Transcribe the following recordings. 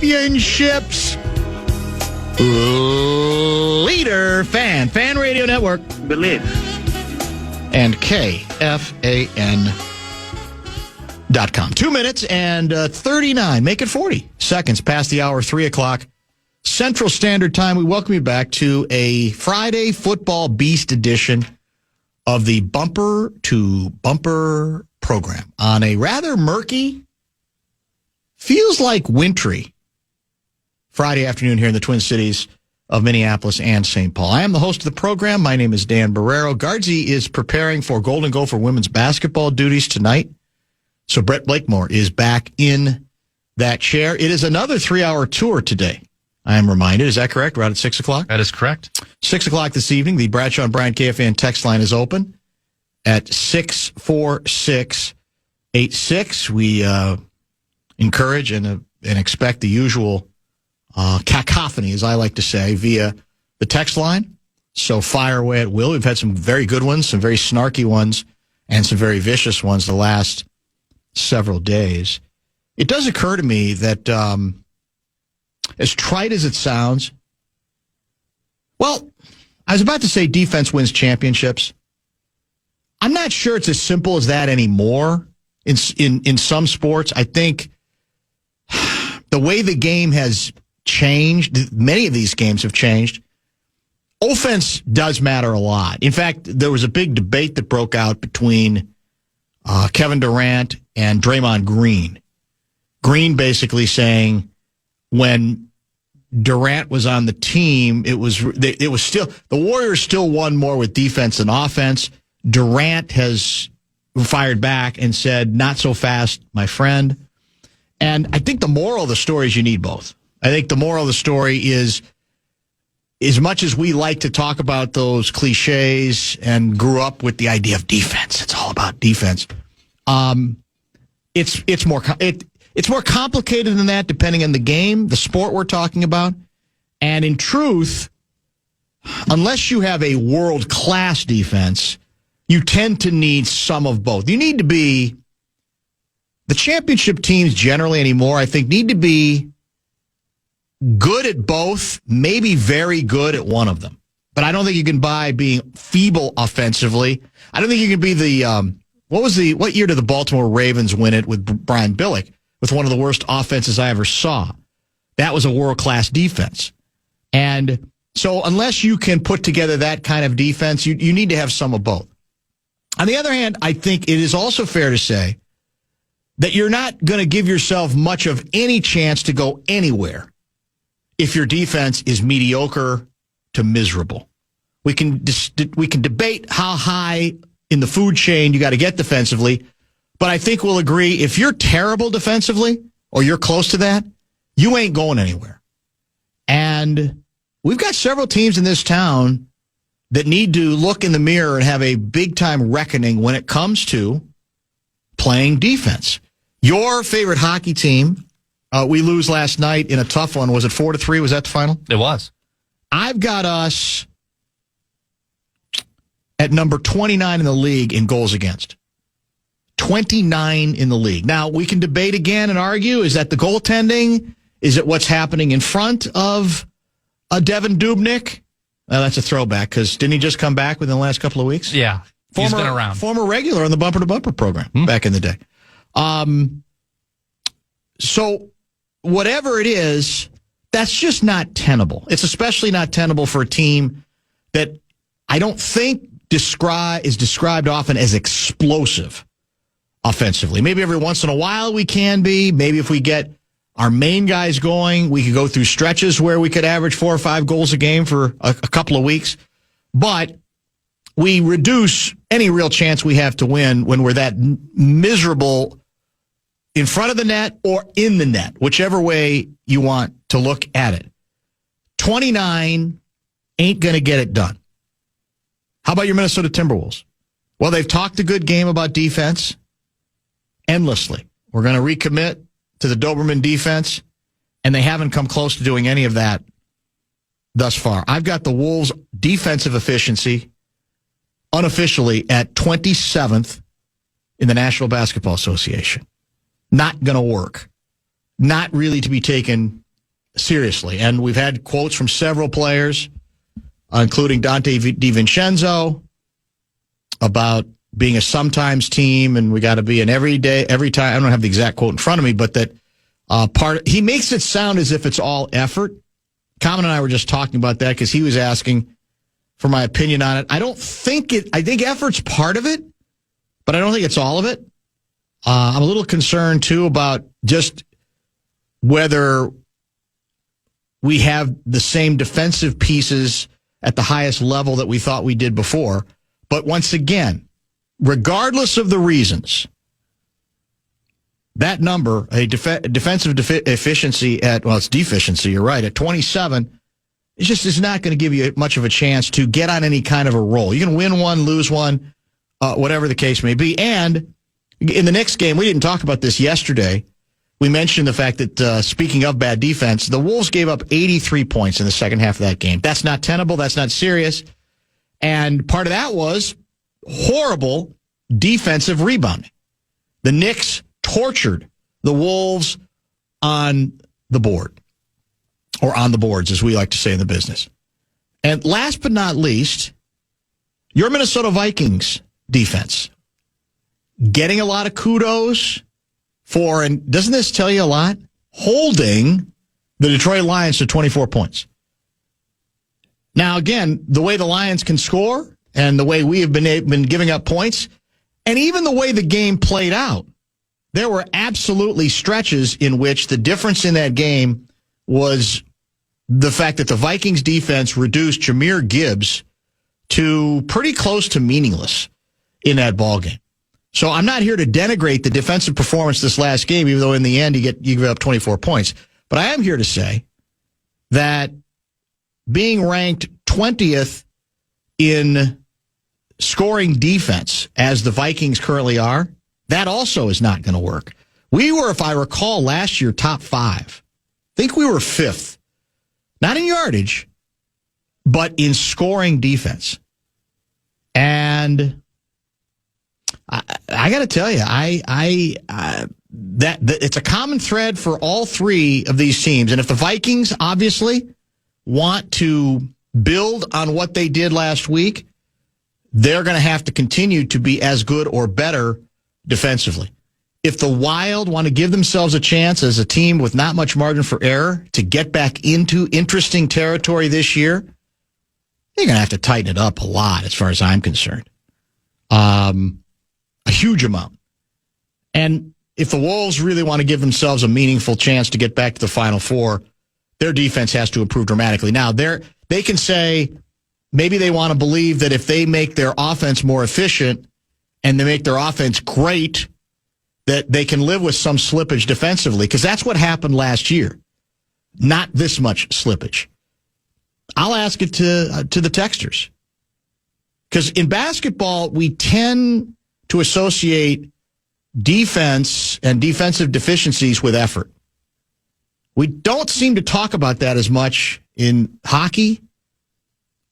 championships leader, Fan Radio Network, Believe. and KFAN.com. 2 minutes and 39, make it 40 seconds past the hour, 3 o'clock Central Standard Time. We welcome you back to a Friday Football Beast edition of the Bumper to Bumper program on a rather murky, feels like wintry Friday afternoon here in the Twin Cities of Minneapolis and St. Paul. I am the host of the program. My name is Dan Barreiro. Guardsy is preparing for Golden Gopher women's basketball duties tonight. So Brett Blakemore is back in that chair. It is another 3-hour tour today, I am reminded. Is that correct? We're out at 6 o'clock? That is correct. 6 o'clock this evening. The Bradshaw and Bryant KFAN text line is open at 64686. We encourage and expect the usual cacophony, as I like to say, via the text line. So fire away at will. We've had some very good ones, some very snarky ones, and some very vicious ones the last several days. It does occur to me that, as trite as it sounds, well, I was about to say defense wins championships. I'm not sure it's as simple as that anymore. In some sports, I think the way the game has changed, many of these games have changed. Offense does matter a lot. In fact, there was a big debate that broke out between Kevin Durant and Draymond Green. Green basically saying when Durant was on the team, it was still the Warriors still won more with defense than offense. Durant has fired back and said, "Not so fast, my friend." And I think the moral of the story is you need both. I think the moral of the story is, as much as we like to talk about those cliches and grew up with the idea of defense, it's all about defense. It's more complicated than that, depending on the game, the sport we're talking about. And in truth, unless you have a world-class defense, you tend to need some of both. You need to be, the championship teams generally anymore, I think, need to be good at both, maybe very good at one of them. But I don't think you can buy being feeble offensively. I don't think you can be the, what year did the Baltimore Ravens win it with Brian Billick, with one of the worst offenses I ever saw? That was a world-class defense. And so unless you can put together that kind of defense, you need to have some of both. On the other hand, I think it is also fair to say that you're not going to give yourself much of any chance to go anywhere if your defense is mediocre to miserable. We can debate how high in the food chain you got to get defensively, but I think we'll agree if you're terrible defensively or you're close to that, you ain't going anywhere. And we've got several teams in this town that need to look in the mirror and have a big-time reckoning when it comes to playing defense. Your favorite hockey team, we lose last night in a tough one. Was it 4-3? Was that the final? It was. I've got us at number 29 in the league in goals against. 29 in the league. Now, we can debate again and argue, is that the goaltending? Is it what's happening in front of Devin Dubnyk? That's a throwback, because didn't he just come back within the last couple of weeks? Yeah, he's been around. Former regular on the Bumper to Bumper program back in the day. So whatever it is, that's just not tenable. It's especially not tenable for a team that I don't think is described often as explosive offensively. Maybe every once in a while we can be. Maybe if we get our main guys going, we could go through stretches where we could average 4 or 5 goals a game for a couple of weeks. But we reduce any real chance we have to win when we're that miserable in front of the net or in the net, whichever way you want to look at it. 29 ain't going to get it done. How about your Minnesota Timberwolves? Well, they've talked a good game about defense endlessly. We're going to recommit to the Doberman defense, and they haven't come close to doing any of that thus far. I've got the Wolves' defensive efficiency unofficially at 27th in the National Basketball Association. Not going to work. Not really to be taken seriously. And we've had quotes from several players, including Dante DiVincenzo, about being a sometimes team, and we got to be an every time. I don't have the exact quote in front of me, but that he makes it sound as if it's all effort. Common and I were just talking about that because he was asking for my opinion on it. I think effort's part of it, but I don't think it's all of it. I'm a little concerned, too, about just whether we have the same defensive pieces at the highest level that we thought we did before. But once again, regardless of the reasons, that number, a defensive efficiency it's deficiency, you're right, at 27, it just is not going to give you much of a chance to get on any kind of a roll. You can win one, lose one, whatever the case may be. And in the next game, we didn't talk about this yesterday. We mentioned the fact that, speaking of bad defense, the Wolves gave up 83 points in the second half of that game. That's not tenable. That's not serious. And part of that was horrible defensive rebounding. The Knicks tortured the Wolves on the board, or on the boards, as we like to say in the business. And last but not least, your Minnesota Vikings defense getting a lot of kudos for, and doesn't this tell you a lot? Holding the Detroit Lions to 24 points. Now, again, the way the Lions can score and the way we have been giving up points, and even the way the game played out, there were absolutely stretches in which the difference in that game was the fact that the Vikings defense reduced Jahmyr Gibbs to pretty close to meaningless in that ballgame. So I'm not here to denigrate the defensive performance this last game, even though in the end you give up 24 points. But I am here to say that being ranked 20th in scoring defense, as the Vikings currently are, that also is not going to work. We were, if I recall, last year top 5. I think we were 5th. Not in yardage, but in scoring defense. And I got to tell you, that it's a common thread for all three of these teams. And if the Vikings obviously want to build on what they did last week, they're going to have to continue to be as good or better defensively. If the Wild want to give themselves a chance as a team with not much margin for error to get back into interesting territory this year, they're going to have to tighten it up a lot as far as I'm concerned. A huge amount. And if the Wolves really want to give themselves a meaningful chance to get back to the Final Four, their defense has to improve dramatically. Now, they can say maybe they want to believe that if they make their offense more efficient and they make their offense great, that they can live with some slippage defensively, because that's what happened last year. Not this much slippage. I'll ask it to the texters. Because in basketball, we tend to associate defense and defensive deficiencies with effort. We don't seem to talk about that as much in hockey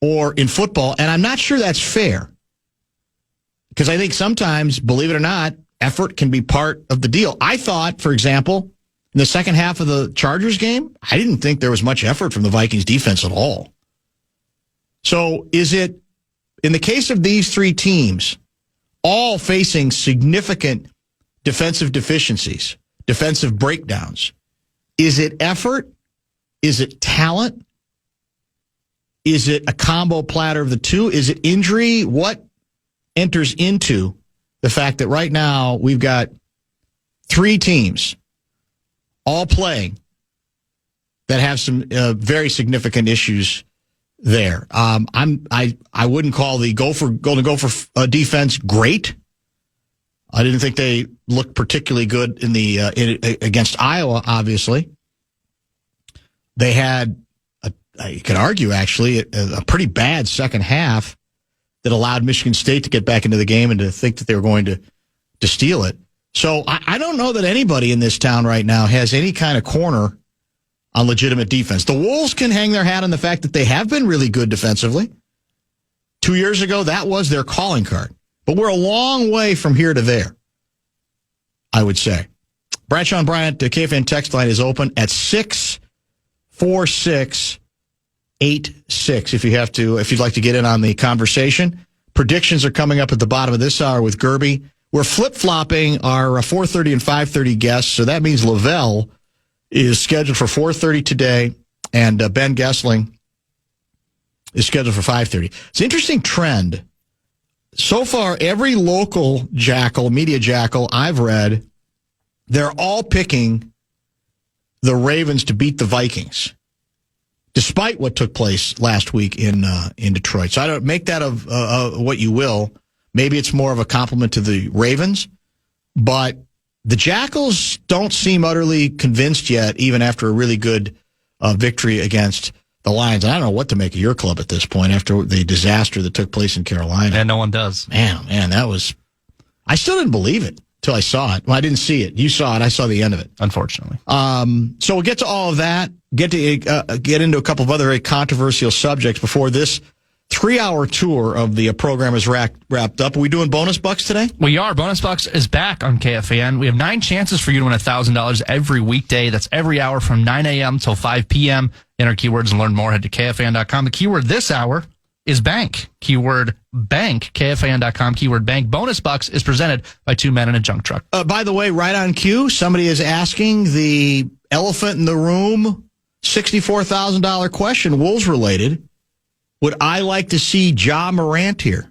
or in football, and I'm not sure that's fair. Because I think sometimes, believe it or not, effort can be part of the deal. I thought, for example, in the second half of the Chargers game, I didn't think there was much effort from the Vikings defense at all. So is it, in the case of these three teams, all facing significant defensive deficiencies, defensive breakdowns, is it effort? Is it talent? Is it a combo platter of the two? Is it injury? What enters into the fact that right now we've got three teams all playing that have some very significant issues there? I wouldn't call the Golden Gopher defense great. I didn't think they looked particularly good in the against Iowa. Obviously, they had you could argue actually a pretty bad second half that allowed Michigan State to get back into the game and to think that they were going to steal it. So I don't know that anybody in this town right now has any kind of corner on legitimate defense. The Wolves can hang their hat on the fact that they have been really good defensively. 2 years ago, that was their calling card. But we're a long way from here to there, I would say. Bradshaw and Bryant, the KFAN text line is open at 6 if you'd like to get in on the conversation. Predictions are coming up at the bottom of this hour with Gerby. We're flip-flopping our 4:30 and 5:30 guests, so that means Lavelle is scheduled for 4:30 today, and Ben Gessling is scheduled for 5:30. It's an interesting trend. So far, every local media jackal I've read, they're all picking the Ravens to beat the Vikings, despite what took place last week in Detroit. So I don't make that of what you will. Maybe it's more of a compliment to the Ravens, but the Jackals don't seem utterly convinced yet, even after a really good victory against the Lions. I don't know what to make of your club at this point after the disaster that took place in Carolina. And no one does. Man, that was... I still didn't believe it until I saw it. Well, I didn't see it. You saw it. I saw the end of it. Unfortunately. So we'll get to all of that, get into a couple of other very controversial subjects before this 3-hour tour of the program is wrapped up. Are we doing bonus bucks today? We are. Bonus bucks is back on KFAN. We have 9 chances for you to win $1,000 every weekday. That's every hour from 9 a.m. till 5 p.m. Enter keywords and learn more. Head to KFAN.com. The keyword this hour is bank. Keyword bank, KFAN.com, keyword bank. Bonus bucks is presented by two men in a junk truck. By the way, right on cue, somebody is asking the elephant in the room $64,000 question, Wolves related. Would I like to see Ja Morant here?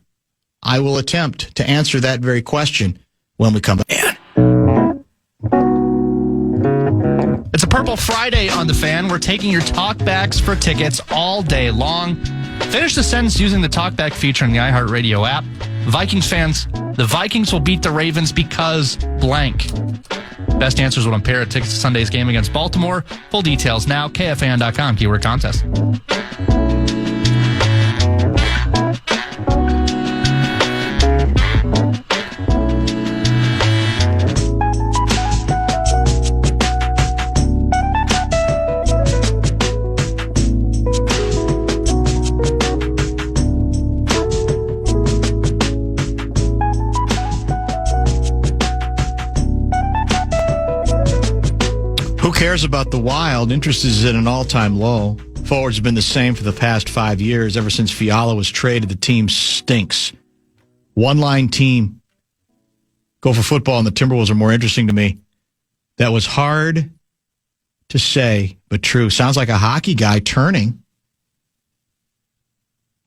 I will attempt to answer that very question when we come back. It's a Purple Friday on the Fan. We're taking your talkbacks for tickets all day long. Finish the sentence using the talkback feature in the iHeartRadio app. Vikings fans, the Vikings will beat the Ravens because blank. Best answers will win a pair of tickets to Sunday's game against Baltimore. Full details now, KFAN.com, keyword contest. Who cares about the Wild? Interest is at an all-time low. Forwards have been the same for the past 5 years. Ever since Fiala was traded, the team stinks. One-line team. Go for football, and the Timberwolves are more interesting to me. That was hard to say, but true. Sounds like a hockey guy turning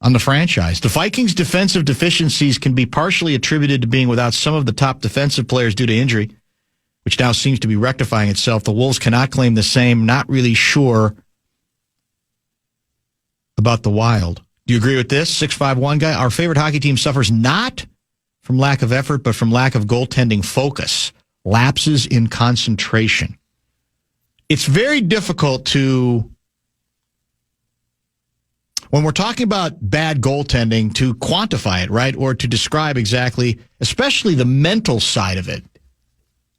on the franchise. The Vikings' defensive deficiencies can be partially attributed to being without some of the top defensive players due to injury, which now seems to be rectifying itself. The Wolves cannot claim the same. Not really sure about the Wild. Do you agree with this? 651 guy. Our favorite hockey team suffers not from lack of effort, but from lack of goaltending focus. Lapses in concentration. It's very difficult to, when we're talking about bad goaltending, to quantify it, right? Or to describe exactly, especially the mental side of it.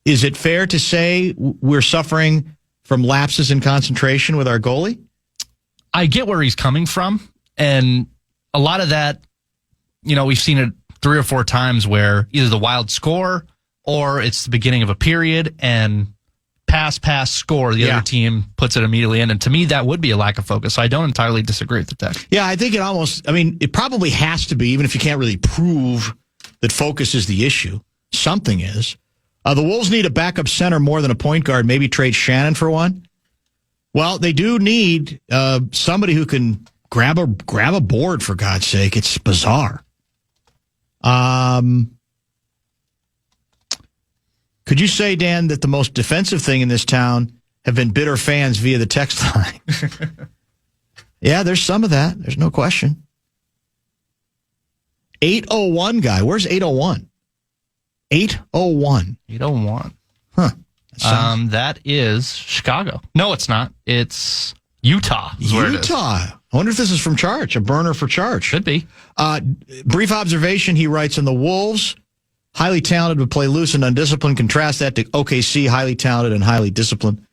Is it fair to say we're suffering from lapses in concentration with our goalie? I get where he's coming from. And a lot of that, we've seen it 3 or 4 times where either the Wild score or it's the beginning of a period and pass, score. The other team puts it immediately in. And to me, that would be a lack of focus. So I don't entirely disagree with the text. Yeah, I think it probably has to be, even if you can't really prove that focus is the issue. Something is. The Wolves need a backup center more than a point guard. Maybe trade Shannon for one. Well, they do need somebody who can grab a board, for God's sake. It's bizarre. Could you say, Dan, that the most defensive thing in this town have been bitter fans via the text line? Yeah, there's some of that. There's no question. 801 guy. Where's 801? 801. 801. Huh. That is Chicago. No, it's not. It's Utah. Utah. I wonder if this is from Charge, a burner for Charge. Should be. Brief observation, he writes, on the Wolves, highly talented but play loose and undisciplined. Contrast that to OKC, highly talented and highly disciplined.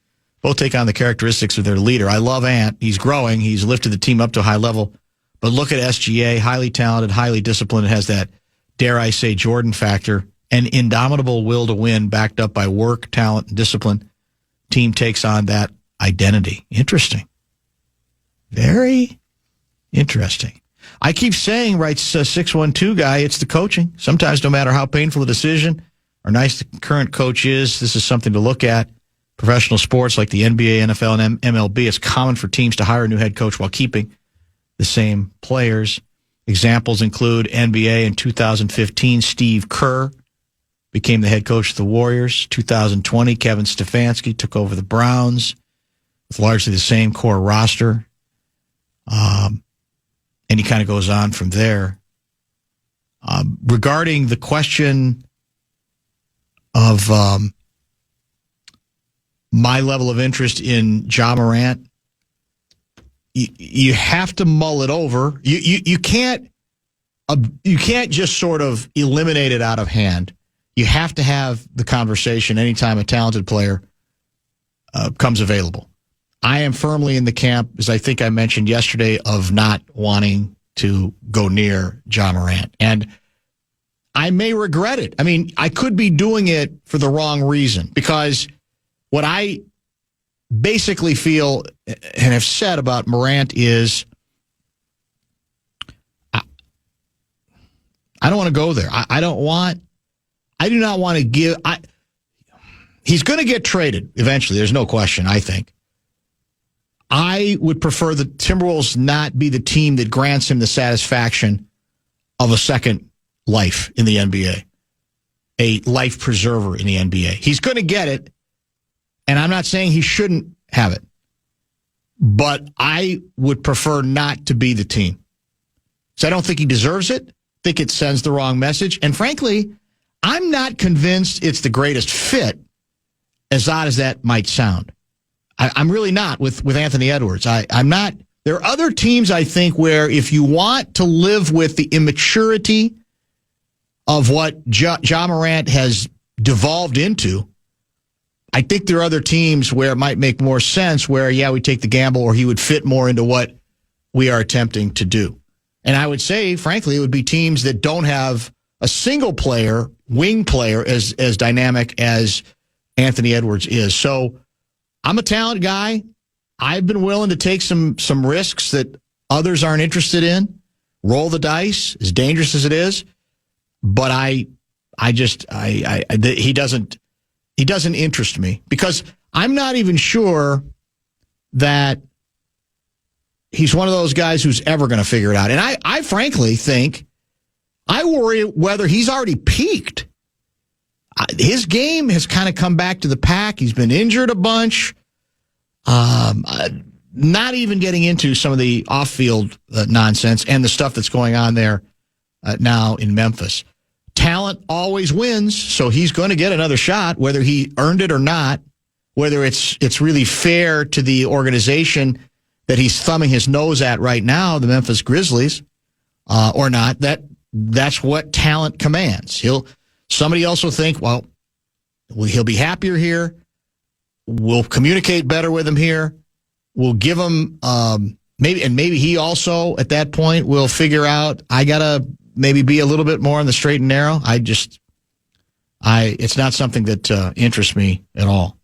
Both take on the characteristics of their leader. I love Ant. He's growing. He's lifted the team up to a high level. But look at SGA, highly talented, highly disciplined. It has that, dare I say, Jordan factor. An indomitable will to win backed up by work, talent, and discipline. Team takes on that identity. Interesting. Very interesting. I keep saying, writes 612 guy, it's the coaching. Sometimes no matter how painful the decision or nice the current coach is, this is something to look at. Professional sports like the NBA, NFL, and MLB, it's common for teams to hire a new head coach while keeping the same players. Examples include NBA in 2015, Steve Kerr became the head coach of the Warriors. 2020, Kevin Stefanski took over the Browns with largely the same core roster. And he kind of goes on from there. Regarding the question of my level of interest in Ja Morant, you have to mull it over. You can't just sort of eliminate it out of hand. You have to have the conversation anytime a talented player comes available. I am firmly in the camp, as I think I mentioned yesterday, of not wanting to go near Ja Morant. And I may regret it. I mean, I could be doing it for the wrong reason, because what I basically feel and have said about Morant is I don't want to go there. I do not want to give. He's going to get traded eventually. There's no question, I think. I would prefer the Timberwolves not be the team that grants him the satisfaction of a second life in the NBA, a life preserver in the NBA. He's going to get it, and I'm not saying he shouldn't have it, but I would prefer not to be the team. So I don't think he deserves it. I think it sends the wrong message. And frankly, I'm not convinced it's the greatest fit, as odd as that might sound. I'm really not with Anthony Edwards. I'm not. There are other teams, I think, where if you want to live with the immaturity of what Ja Morant has devolved into, I think there are other teams where it might make more sense where, yeah, we take the gamble, or he would fit more into what we are attempting to do. And I would say, frankly, it would be teams that don't have a single player, wing player, as dynamic as Anthony Edwards is. So I'm a talent guy. I've been willing to take some risks that others aren't interested in. Roll the dice, as dangerous as it is. But he doesn't interest me, because I'm not even sure that he's one of those guys who's ever going to figure it out. And I frankly think, I worry whether he's already peaked. His game has kind of come back to the pack. He's been injured a bunch. Not even getting into some of the off-field nonsense and the stuff that's going on there now in Memphis. Talent always wins, so he's going to get another shot, whether he earned it or not, whether it's really fair to the organization that he's thumbing his nose at right now, the Memphis Grizzlies, or not. That's what talent commands. Somebody else will think, well, he'll be happier here. We'll communicate better with him here. We'll give him maybe he also at that point will figure out, I gotta maybe be a little bit more on the straight and narrow. It's not something that interests me at all.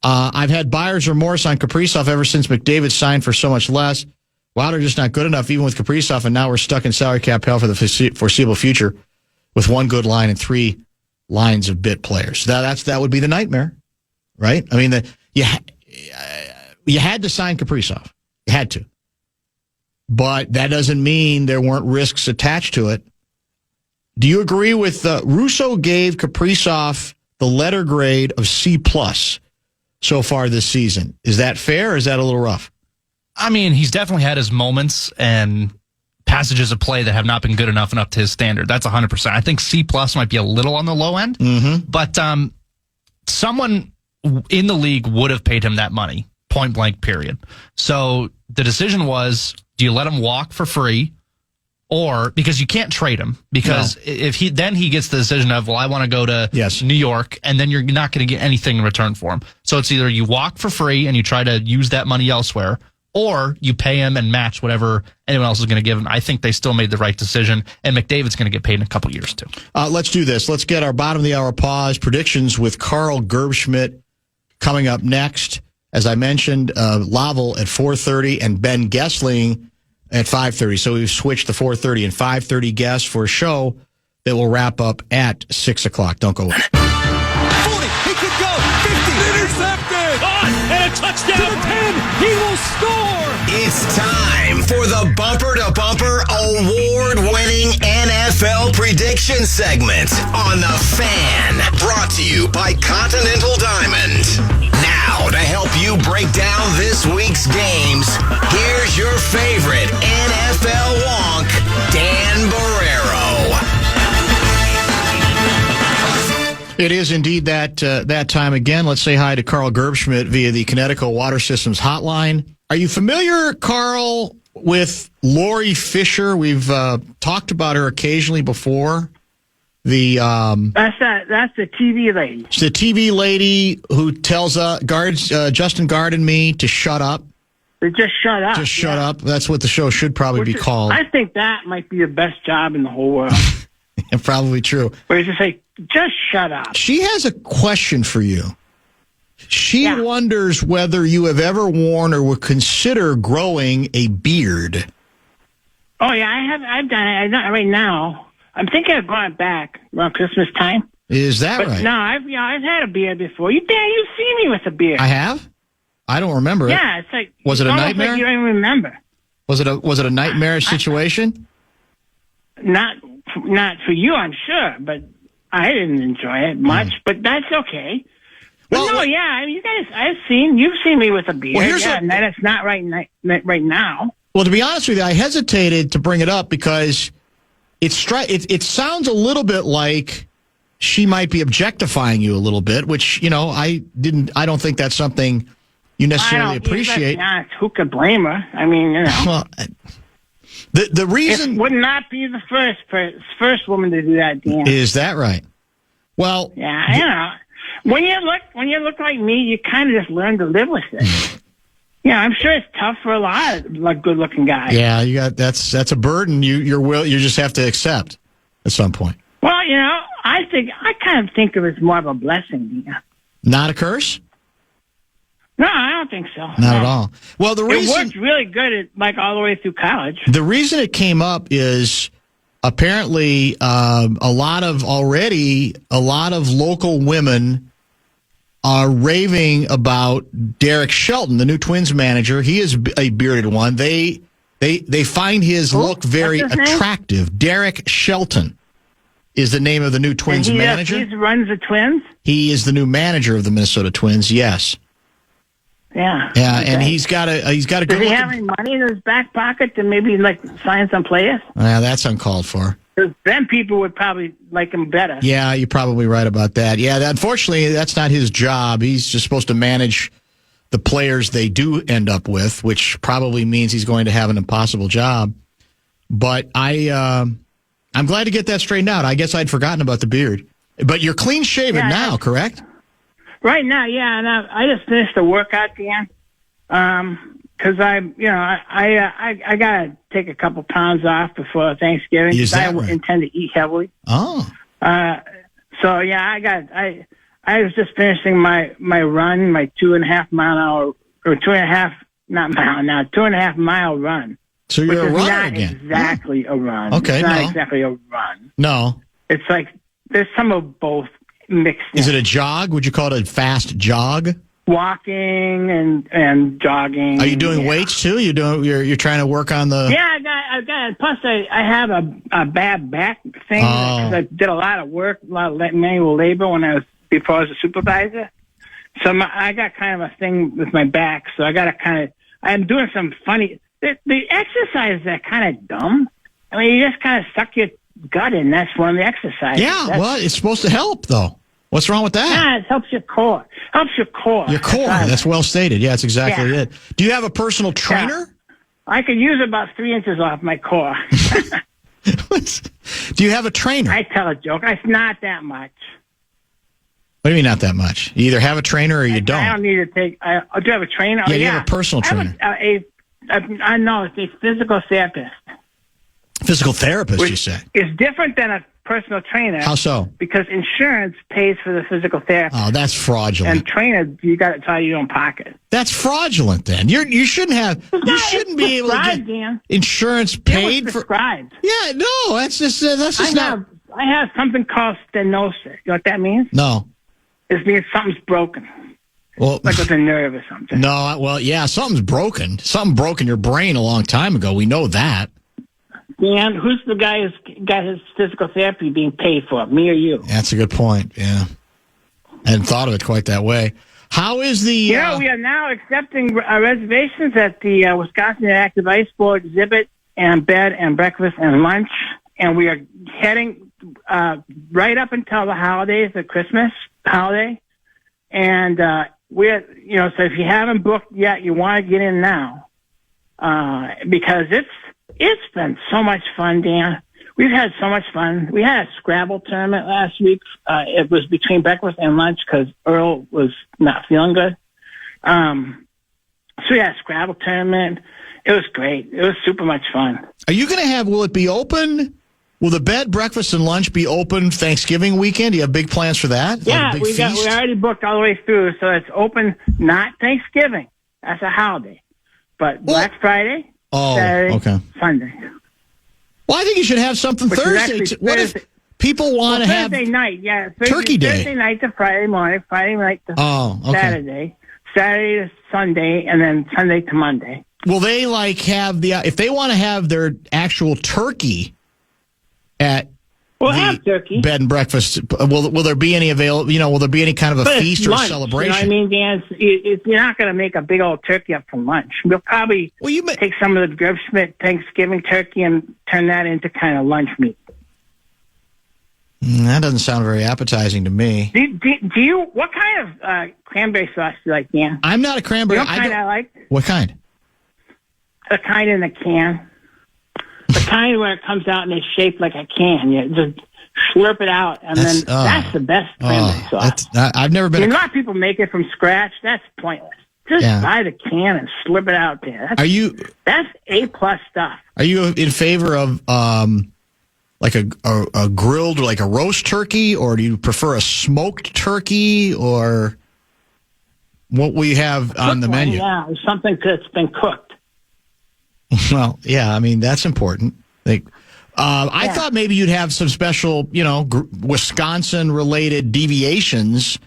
I've had buyer's remorse on Kaprizov ever since McDavid signed for so much less. Wilder just not good enough, even with Kaprizov, and now we're stuck in salary cap hell for the foreseeable future with one good line and 3 lines of bit players. That would be the nightmare, right? I mean, you had to sign Kaprizov. You had to. But that doesn't mean there weren't risks attached to it. Do you agree with Russo gave Kaprizov the letter grade of C+ so far this season? Is that fair, or is that a little rough? I mean, he's definitely had his moments and passages of play that have not been good enough and up to his standard. That's 100%. I think C+ might be a little on the low end, but someone in the league would have paid him that money, point blank, period. So the decision was, do you let him walk for free, or because you can't trade him, because if he gets the decision of, well, I want to go to New York, and then you're not going to get anything in return for him. So it's either you walk for free and you try to use that money elsewhere, or you pay him and match whatever anyone else is going to give him. I think they still made the right decision, and McDavid's going to get paid in a couple years, too. Let's do this. Let's get our bottom of the hour pause predictions with Carl Gerbschmidt coming up next. as I mentioned, Laval at 4:30 and Ben Gessling at 5:30. So we've switched the 4:30 and 5:30 guests for a show that will wrap up at 6 o'clock. Don't go away. 40, he could go, 50, intercepted, and a touchdown to the 10, he will score. It's time for the Bumper to Bumper award-winning NFL prediction segment on The Fan, brought to you by Continental Diamond. Now, to help you break down this week's games, here's your favorite NFL wonk, Dan Barreiro. It is indeed that time again. Let's say hi to Carl Gerbschmidt via the Connecticut Water Systems hotline. Are you familiar, Carl, with Lori Fisher? We've talked about her occasionally before. That's the TV lady. It's the TV lady who tells Justin Gard and me to shut up. Just shut up. Just shut up. That's what the show should probably be called. I think that might be the best job in the whole world. Probably true. Where you just say, just shut up. She has a question for you. She wonders whether you have ever worn or would consider growing a beard. Oh, yeah, I have. I've done it. Not right now. I'm thinking of going back around Christmas time. Is that but right? No, I've had a beard before. You've seen me with a beard. I have? I don't remember it. Yeah, it's like... Was it a nightmare? Like you don't even remember. Was it a nightmarish situation? Not for you, I'm sure, but I didn't enjoy it much, but that's okay. Well, no, yeah, I mean, you guys, you've seen me with a beard. Well, and that's not right now. Well, to be honest with you, I hesitated to bring it up because it sounds a little bit like she might be objectifying you a little bit, which, I don't think that's something you necessarily appreciate. Who could blame her? I mean, Well, the reason it would not be the first woman to do that, Dan. Is that right? Well, yeah, when you look like me, you kind of just learn to live with it. Yeah, I'm sure it's tough for a lot of good-looking guys. Yeah, you got that's a burden you just have to accept at some point. Well, I kind of think of it as more of a blessing. Not a curse? No, I don't think so. Not at all. Well, it worked really good all the way through college. The reason it came up is apparently a lot of local women are raving about Derek Shelton, the new Twins manager. He is a bearded one. They find his look very attractive. Derek Shelton is the name of the new Twins manager. He runs the Twins? He is the new manager of the Minnesota Twins, yes. Yeah. Yeah, okay. and he's got a good Does he have any money in his back pocket to maybe sign some players? Yeah, that's uncalled for. Because then people would probably like him better. Yeah, you're probably right about that. Yeah, unfortunately, that's not his job. He's just supposed to manage the players they do end up with, which probably means he's going to have an impossible job. But I'm glad to get that straightened out. I guess I'd forgotten about the beard. But you're clean shaven now, correct? Right now, yeah. And I just finished a workout, Dan. Because I gotta take a couple pounds off before Thanksgiving. Is that I intend to eat heavily. Oh. So yeah, I was just finishing my run, my 2.5 mile an hour, or 2.5 mile run. So you're a runner not again. Exactly a run. Okay, it's not exactly a run. No. It's like there's some of both mixed in. Is it a jog? Would you call it a fast jog? Walking and jogging. Are you doing weights too? You're trying to work on the. Yeah, I got. Plus, I have a bad back thing because I did a lot of work, a lot of manual labor before I was a supervisor. So I got kind of a thing with my back. So I'm doing some funny. The exercises are kind of dumb. I mean, you just kind of suck your gut in. That's one of the exercises. Yeah, well, it's supposed to help though. What's wrong with that? Yeah, it helps your core. Your core. That's well stated. Yeah, that's exactly it. Do you have a personal trainer? Yeah. I could use about 3 inches off my core. Do you have a trainer? I tell a joke. It's not that much. What do you mean not that much? You either have a trainer or you don't. I don't need to take. I do have a trainer. Yeah, you have a personal trainer. I know it's a physical therapist. Physical therapist, you say? It's different than a personal trainer. How so? Because insurance pays for the physical therapy. Oh, that's fraudulent. And trainer, you got to tie your own pocket. That's fraudulent. Then you shouldn't have. You shouldn't be able to get Dan. insurance It paid was for. prescribed. Yeah, no, that's just not. I have something called stenosis. You know what that means? No. It means something's broken, Well, like with a nerve or something. no. Well, yeah, something's broken. Something broke in your brain a long time ago. We know that. Dan, who's the guy who's got his physical therapy being paid for? Me or you? That's a good point. Yeah, I hadn't thought of it quite that way. How is the? We are now accepting reservations at the Wisconsin Active Ice Board exhibit and bed and breakfast and lunch, and we are heading right up until the holidays, the Christmas holiday, and we're so if you haven't booked yet, you want to get in now because it's been so much fun, Dan. We've had so much fun. We had a Scrabble tournament last week. It was between breakfast and lunch because Earl was not feeling good. So we had a Scrabble tournament. It was great. It was super much fun. Are you going to have? Will it be open? Will the bed, breakfast, and lunch be open Thanksgiving weekend? Do you have big plans for that? Yeah, we already booked all the way through, so it's open. Not Thanksgiving. That's a holiday, but Black Friday. Saturday, okay. Sunday. Well, I think you should have something Thursday. What if people want to have Thursday night? Yeah, Turkey Day. Thursday night to Friday morning, Friday night to Saturday, Saturday to Sunday, and then Sunday to Monday. Will they have if they want to have their actual turkey at have turkey bed and breakfast? Will there be any available? Will there be any kind of a feast or lunch, celebration? You know what I mean, Dan? You're not going to make a big old turkey up for lunch. We'll probably take some of the Gerb Schmidt Thanksgiving turkey and turn that into kind of lunch meat. That doesn't sound very appetizing to me. Do you? What kind of cranberry sauce do you like, Dan? I'm not a cranberry. You know what kind I like? What kind? The kind in a can. The kind where it comes out and it's shaped like a can. You just slurp it out, and that's the best cranberry sauce. I've never been. A lot of people make it from scratch. That's pointless. Just buy the can and slip it out there. That's A+ stuff. Are you in favor of like a grilled or like a roast turkey, or do you prefer a smoked turkey, or what we have on the menu? Yeah, something that's been cooked. Well, yeah, I mean, that's important. I thought maybe you'd have some special, Wisconsin-related deviations.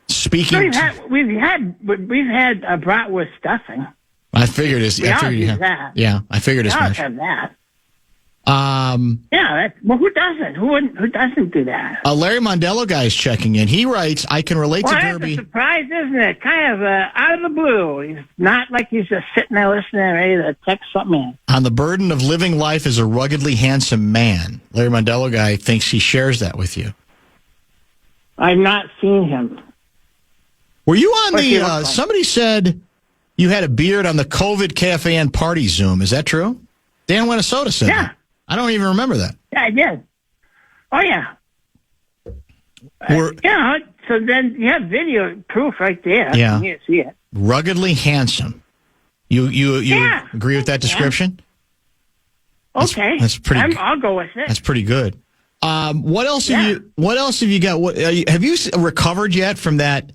Speaking, we've had bratwurst stuffing. I figured it's. We always use that. Yeah, I figured it's. We always have that. Yeah, who doesn't? Who doesn't do that? Larry Mondello guy is checking in. He writes, "I can relate to Gerby." That's a surprise, isn't it? Kind of out of the blue. He's not like he's just sitting there listening, ready to text something in. On the burden of living life as a ruggedly handsome man, Larry Mondello guy thinks he shares that with you. I've not seen him. Were you on the? Somebody said you had a beard on the COVID KFAN party Zoom. Is that true? Dan Winnesota said. Yeah. That. I don't even remember that. Yeah, I did. Oh, yeah. So then you have video proof right there. Yeah. You see it. Ruggedly handsome. You agree with that description? Yeah. Okay. That's pretty. I'll go with it. That's pretty good. What else have you got? Have you recovered yet from that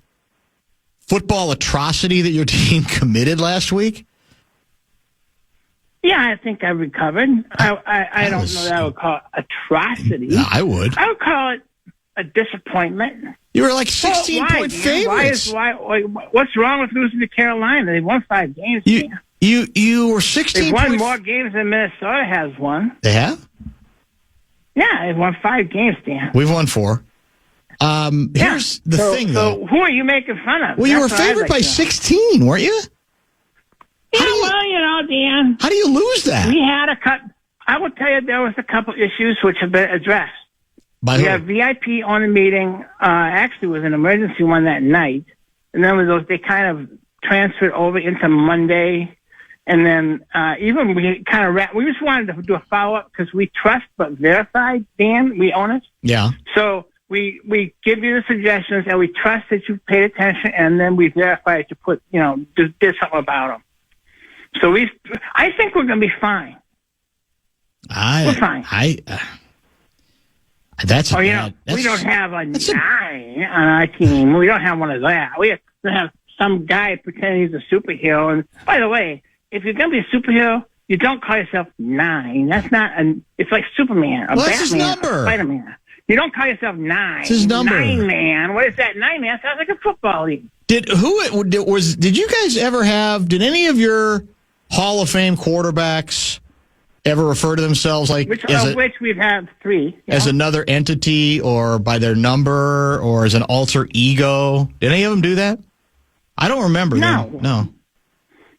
football atrocity that your team committed last week? Yeah, I think I recovered. I don't know that I would call it atrocity. I would. I would call it a disappointment. You were like 16-point favorites. What's wrong with losing to Carolina? They won 5 games. You were 16. They've won more games than Minnesota has won. They have? Yeah, they've won 5 games, Dan. We've won 4. Here's the thing, though. So who are you making fun of? Well, you were favored by 16, weren't you? Dan. How do you lose that? We had I will tell you there was a couple issues which have been addressed. We had VIP on the meeting. Actually, it was an emergency one that night. And then they kind of transferred over into Monday. And then we just wanted to do a follow-up because we trust but verify, Dan. We own it. Yeah. So we give you the suggestions and we trust that you paid attention, and then we verify that you did something about them. So I think we're going to be fine. We're fine. That's we don't have a 9 on our team. We don't have one of that. We have some guy pretending he's a superhero. And by the way, if you're going to be a superhero, you don't call yourself 9. That's not it's like Superman or That's his Batman number. or Spider-Man. You don't call yourself 9. It's his number. 9 man. What is that? 9 man sounds like a football league. Did you guys ever did any of your Hall of Fame quarterbacks ever refer to themselves like Which we've had 3. As another entity or by their number or as an alter ego? Did any of them do that? I don't remember. No.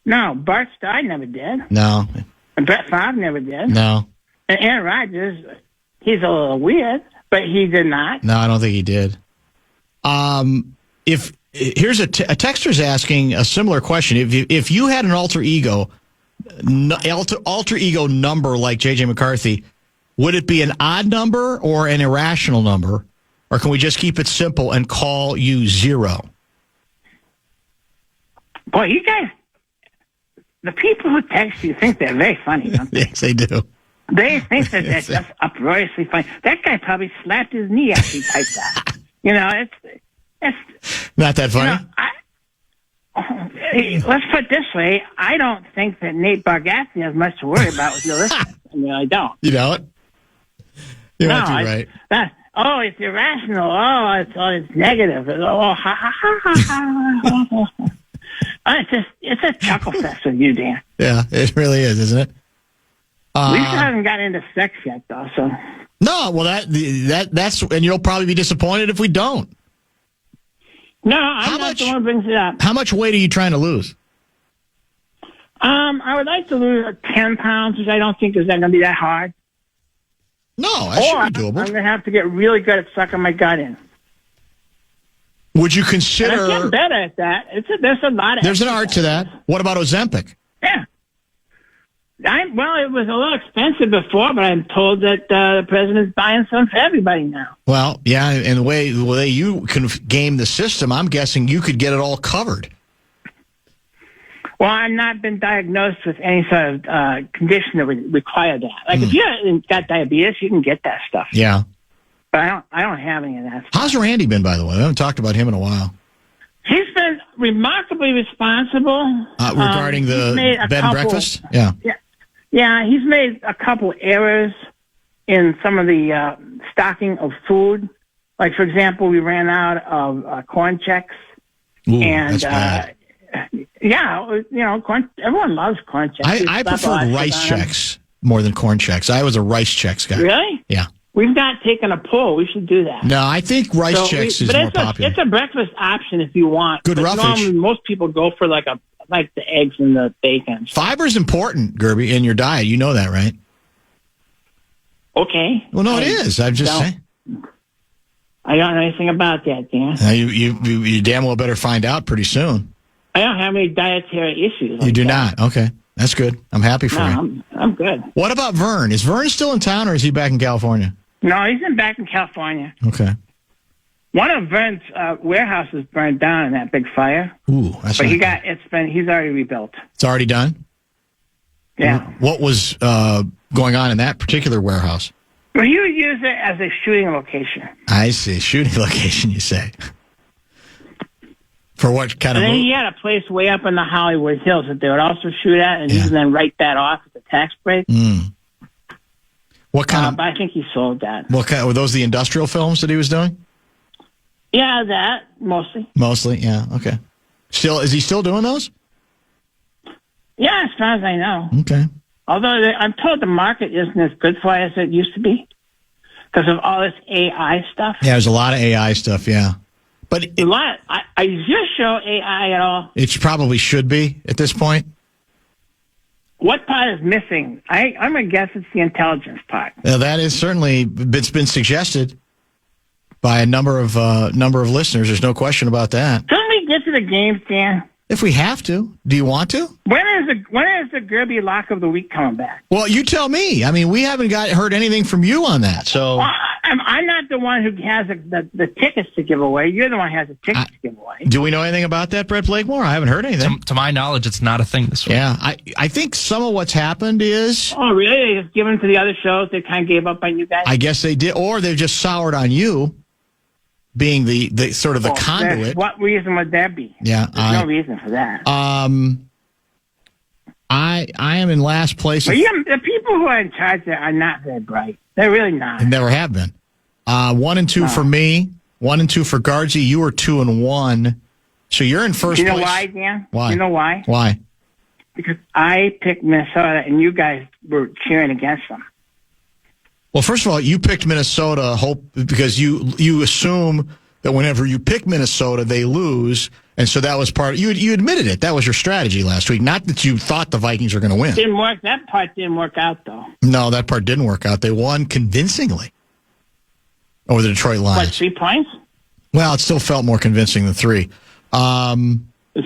No, Bart Starr never did. No. And Brett Favre never did. No. And Aaron Rodgers, he's a little weird, but he did not. No, I don't think he did. Here's a texter's asking a similar question. If you had an alter ego number like J.J. McCarthy, would it be an odd number or an irrational number? Or can we just keep it simple and call you 0? Boy, you guys, the people who text you think they're very funny, don't they? Yes, they do. They think that they're just uproariously funny. That guy probably slapped his knee after he typed that. It's not that funny. Let's put it this way. I don't think that Nate Bargatze has much to worry about with your listeners. I mean, I don't. You don't? You're not too right. It's irrational. It's negative. Ha, ha, ha, ha, ha. It's a chuckle fest with you, Dan. Yeah, it really is, isn't it? We still haven't got into sex yet, though. So no, well that's and you'll probably be disappointed if we don't. No, I'm not the one who brings it up. How much weight are you trying to lose? I would like to lose 10 pounds, which I don't think is going to be that hard. No, that should be doable. I'm going to have to get really good at sucking my gut in. Would you consider? And I'm getting better at that. There's a lot of. There's an art to that. What about Ozempic? Yeah. Well, it was a little expensive before, but I'm told that the president's buying some for everybody now. Well, yeah, and the way you can game the system, I'm guessing you could get it all covered. Well, I've not been diagnosed with any sort of condition that would require that. Like if you haven't got diabetes, you can get that stuff. Yeah. But I don't have any of that stuff. How's Randy been, by the way? I haven't talked about him in a while. He's been remarkably responsible. Regarding the bed and breakfast? Yeah. Yeah, he's made a couple errors in some of the stocking of food. Like, for example, we ran out of corn checks. Ooh, that's bad. Corn. Everyone loves corn checks. I prefer rice checks more than corn checks. I was a rice checks guy. Really? Yeah. We've not taken a poll. We should do that. No, I think rice checks is more popular. It's a breakfast option if you want. Good roughage. Normally, most people go for like the eggs and the bacon. Fiber's important, Gerby, in your diet. You know that, right? Okay. Well, no, it is. I'm just saying. I don't know anything about that, Dan. You damn well better find out pretty soon. I don't have any dietary issues. You do not? Okay. That's good. I'm happy for you. I'm good. What about Vern? Is Vern still in town or is he back in California? No, he's back in California. Okay. One of Vern's warehouses burned down in that big fire. Ooh, that's but he's already rebuilt. It's already done? Yeah. What was going on in that particular warehouse? Well, he would use it as a shooting location. I see. Shooting location, you say. For what kind of... And then he had a place way up in the Hollywood Hills that they would also shoot at, and he would then write that off at the tax break. What kind of... But I think he sold that. What kind? Were those the industrial films that he was doing? Yeah, that, mostly. Mostly, yeah, okay. Is he still doing those? Yeah, as far as I know. Okay. Although I'm told the market isn't as good for it as it used to be because of all this AI stuff. Yeah, there's a lot of AI stuff, yeah. But a lot. Is your show AI at all? It probably should be at this point. What part is missing? I'm going to guess it's the intelligence part. That is certainly, it's been suggested by a number of listeners. There's no question about that. Shouldn't we get to the games, Dan? If we have to. Do you want to? When is the Gerby lock of the week coming back? Well, you tell me. I mean, we haven't heard anything from you on that. So I I'm not the one who has the tickets to give away. You're the one who has the tickets to give away. Do we know anything about that, Brett Blakemore? I haven't heard anything. To my knowledge, it's not a thing this week. Yeah, I think some of what's happened is... Oh, really? They just given to the other shows? They kind of gave up on you guys? I guess they did, or they've just soured on you, being the sort of the conduit. What reason would that be? Yeah, There's no reason for that. I am in last place. But the people who are in charge there are not very bright. They're really not. And never have been. 1 and 2 for me. 1 and 2 for Guardsy. You were 2 and 1. So you're in first place. You know why, Dan? Why? You know why? Why? Because I picked Minnesota and you guys were cheering against them. Well, first of all, you picked Minnesota because you assume that whenever you pick Minnesota, they lose. And so that was part. You admitted it. That was your strategy last week. Not that you thought the Vikings were going to win. Didn't work. That part didn't work out, though. No, that part didn't work out. They won convincingly over the Detroit Lions. What, 3 points? Well, it still felt more convincing than 3. Is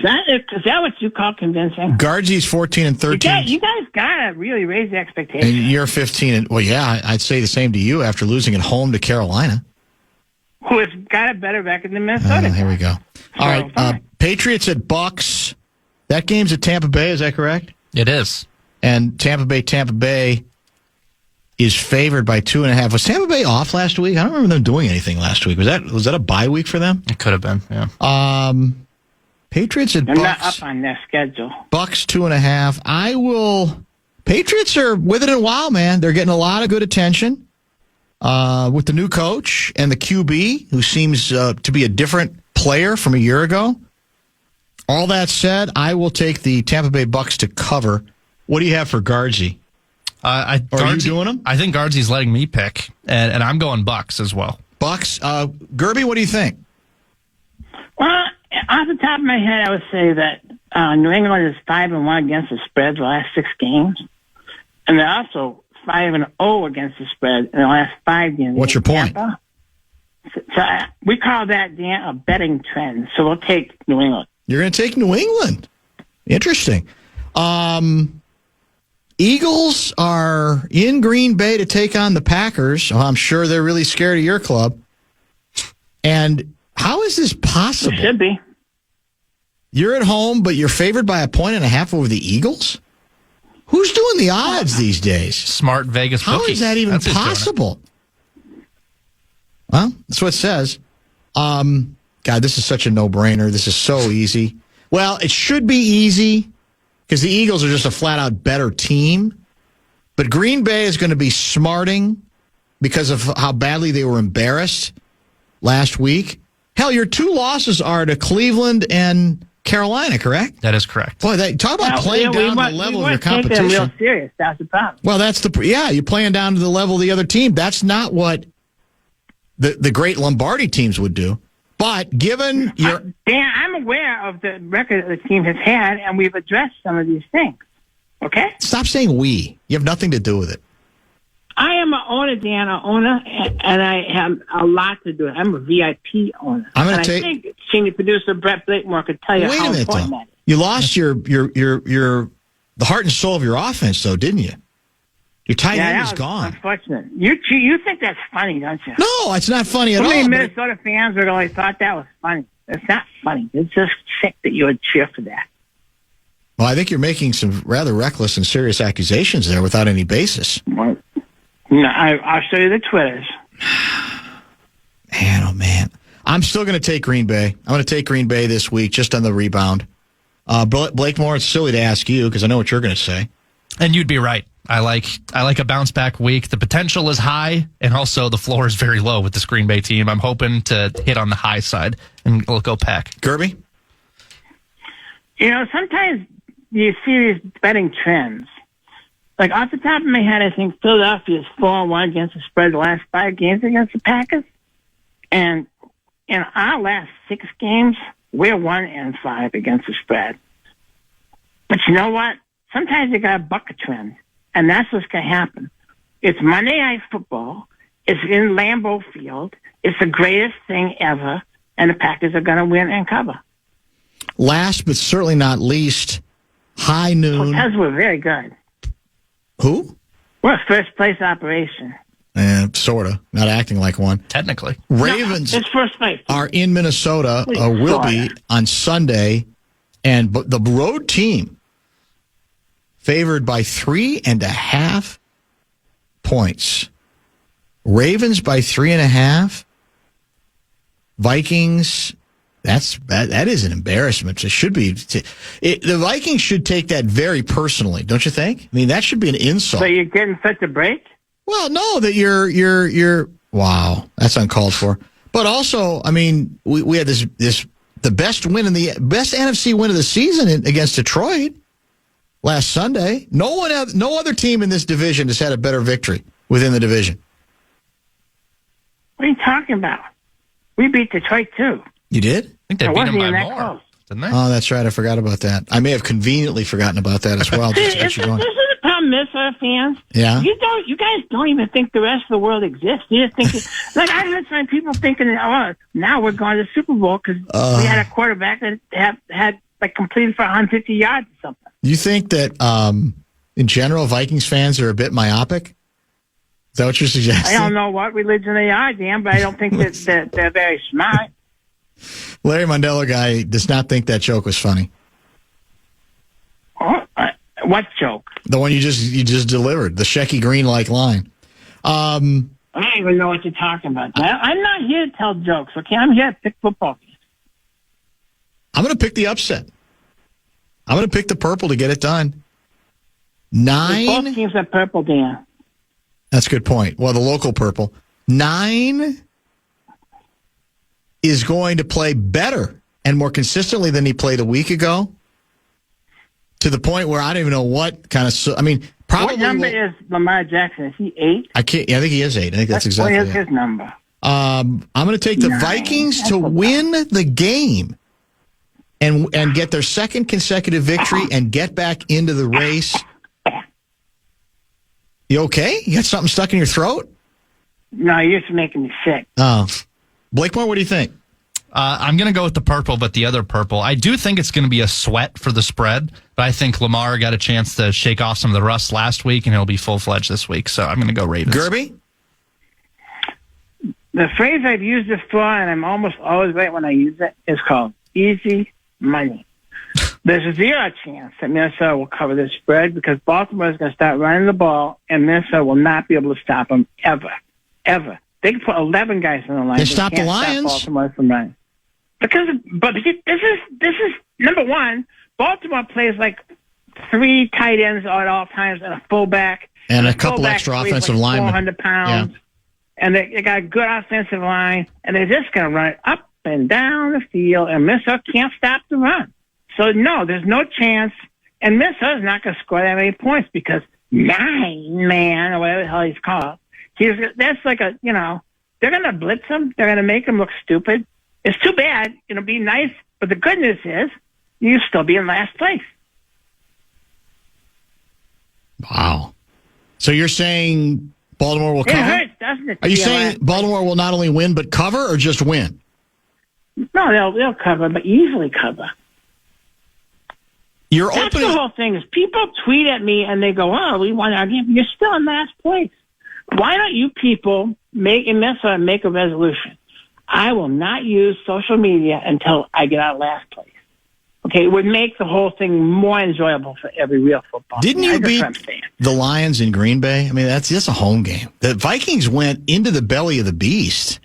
that what you call convincing? Guardsy's 14 and 13. You guys gotta really raise the expectations. And you're 15 and well, yeah, I'd say the same to you after losing at home to Carolina. Who has got a better record than Minnesota? Here we go. All right, Patriots at Bucks. That game's at Tampa Bay. Is that correct? It is. And Tampa Bay is favored by 2.5. Was Tampa Bay off last week? I don't remember them doing anything last week. Was that a bye week for them? It could have been. Yeah. Patriots at They're Bucks. not up on their schedule. Bucks 2.5. Patriots are with it in a while, man. They're getting a lot of good attention with the new coach and the QB, who seems to be a different player from a year ago. All that said, I will take the Tampa Bay Bucks to cover. What do you have for Guardsy? Are you doing them? I think Guardsy's letting me pick, and I'm going Bucks as well. Bucks. Gerby, what do you think? Well, off the top of my head, I would say that New England is 5-1 against the spread the last 6 games, and they're also 5-0 against the spread in the last 5 games. What's your point? So we call that, Dan, a betting trend. So we'll take New England. You're going to take New England. Interesting. Eagles are in Green Bay to take on the Packers. I'm sure they're really scared of your club. And how is this possible? It should be. You're at home, but you're favored by 1.5 over the Eagles? Who's doing the odds these days? Smart Vegas How bookies. is that even possible? Well, that's what it says. God, this is such a no-brainer. This is so easy. Well, it should be easy because the Eagles are just a flat-out better team. But Green Bay is going to be smarting because of how badly they were embarrassed last week. Hell, your 2 losses are to Cleveland and Carolina, correct? That is correct. Boy, talk about playing down to the level of your competition. We weren't taking them real serious. That's the problem. Well, you're playing down to the level of the other team. That's not what the great Lombardi teams would do. But given your... Dan, I'm aware of the record the team has had, and we've addressed some of these things. Okay? Stop saying we. You have nothing to do with it. I am an owner, Dan, and I have a lot to do. I'm a VIP owner. I think senior producer Brett Blakemore could tell you how important that is. You lost the heart and soul of your offense, though, didn't you? Your tight end is gone. Unfortunate. You think that's funny, don't you? No, it's not funny at all. How many Minnesota fans would only thought that was funny? It's not funny. It's just sick that you would cheer for that. Well, I think you're making some rather reckless and serious accusations there without any basis. Well, no, I'll show you the Twitters. Man, oh man. I'm still going to take Green Bay. I'm going to take Green Bay this week just on the rebound. Blakemore, it's silly to ask you because I know what you're going to say. And you'd be right. I like a bounce back week. The potential is high, and also the floor is very low with this Green Bay team. I'm hoping to hit on the high side, and we'll go Pack. Gerby? You know, sometimes you see these betting trends. Like, off the top of my head, I think Philadelphia is 4-1 against the spread the last 5 games against the Packers. And in our last 6 games, we're 1-5 against the spread. But you know what? Sometimes you got to buck a trend, and that's what's going to happen. It's Monday Night Football. It's in Lambeau Field. It's the greatest thing ever, and the Packers are going to win and cover. Last but certainly not least, high noon. Because we're very good. Who? We're a first-place operation. Sort of. Not acting like one. Technically. Ravens it's first place. are in Minnesota, will be on Sunday, and the road team favored by 3.5 points. Ravens by 3.5. Vikings, that is an embarrassment. It should be. The Vikings should take that very personally, don't you think? I mean, that should be an insult. So you're getting such a break? Well, no, that you're wow, that's uncalled for. But also, I mean, we had the best NFC win of the season against Detroit last Sunday. No other team in this division has had a better victory within the division. What are you talking about? We beat Detroit too. You did? I think they beat them by more, didn't they? Oh, that's right. I forgot about that. I may have conveniently forgotten about that as well. Just to get you going. This is the problem, Minnesota fans. Yeah. You guys don't even think the rest of the world exists. You just think like I heard some people thinking, oh, now we're going to the Super Bowl because we had a quarterback that had like completed for 150 yards or something. You think that in general Vikings fans are a bit myopic? Is that what you're suggesting? I don't know what religion they are, Dan, but I don't think that they're very smart. Larry Mondello guy does not think that joke was funny. Oh, what joke? The one you just delivered, the Shecky Green-like line. I don't even know what you're talking about. I'm not here to tell jokes, okay? I'm here to pick football games. I'm going to pick the upset. I'm going to pick the purple to get it done. 9. Both teams are purple, Dan. That's a good point. Well, the local purple. 9 is going to play better and more consistently than he played a week ago, to the point where I don't even know what kind of. I mean, probably. What number is Lamar Jackson? Is he 8? I think he is 8. I think that's exactly. What is his number? I'm going to take the 9. Vikings to win the game and get their second consecutive victory and get back into the race. You okay? You got something stuck in your throat? No, you're just making me sick. Oh. Blakemore, what do you think? I'm going to go with the purple, but the other purple. I do think it's going to be a sweat for the spread, but I think Lamar got a chance to shake off some of the rust last week, and he'll be full-fledged this week. So I'm going to go Ravens. Gerby? The phrase I've used before, and I'm almost always right when I use it, is called easy money. There's a 0 chance that Minnesota will cover the spread because Baltimore is going to start running the ball, and Minnesota will not be able to stop them ever. They can put 11 guys on the line. They stop the Lions. Stop Baltimore from running. But this is number one. Baltimore plays like 3 tight ends at all times and a fullback and a couple extra offensive linemen. 400 pounds, and they got a good offensive line, and they're just going to run it up and down the field, and Minnesota can't stop the run. So, no, there's no chance. And Minnesota's not going to score that many points because 9 man, or whatever the hell he's called, that's like they're going to blitz him. They're going to make him look stupid. It's too bad. It'll be nice. But the good news is you'll still be in last place. Wow. So you're saying Baltimore will cover? It hurts, doesn't it? Are you saying Baltimore will not only win but cover or just win? No, they'll cover, but easily cover. That's the whole thing. Is people tweet at me and they go, "Oh, we won our game." You're still in last place. Why don't you people make a resolution? I will not use social media until I get out of last place. Okay, it would make the whole thing more enjoyable for every real football. Didn't you beat the Lions in Green Bay? I mean, that's just a home game. The Vikings went into the belly of the beast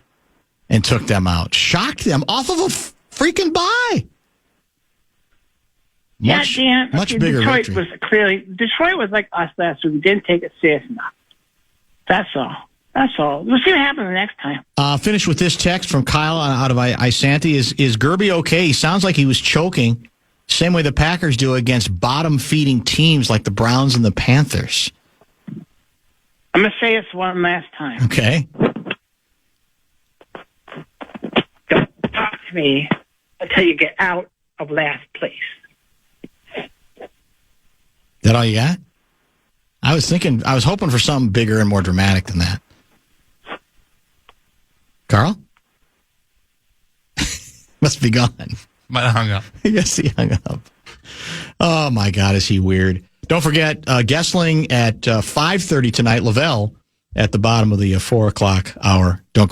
and took them out, shocked them off of a freaking bye. Much bigger Detroit victory. Detroit was like us last week. We didn't take it serious enough. That's all. We'll see what happens next time. Finish with this text from Kyle out of Isanti. Is Gerby okay? He sounds like he was choking. Same way the Packers do against bottom-feeding teams like the Browns and the Panthers. I'm going to say this one last time. Okay. Don't talk to me until you get out of last place. That all you got? I was hoping for something bigger and more dramatic than that. Carl? Must be gone. Might have hung up. Yes, he hung up. Oh, my God, is he weird. Don't forget, Gessling at 5:30 tonight, Lavelle at the bottom of the 4 o'clock hour. Don't go.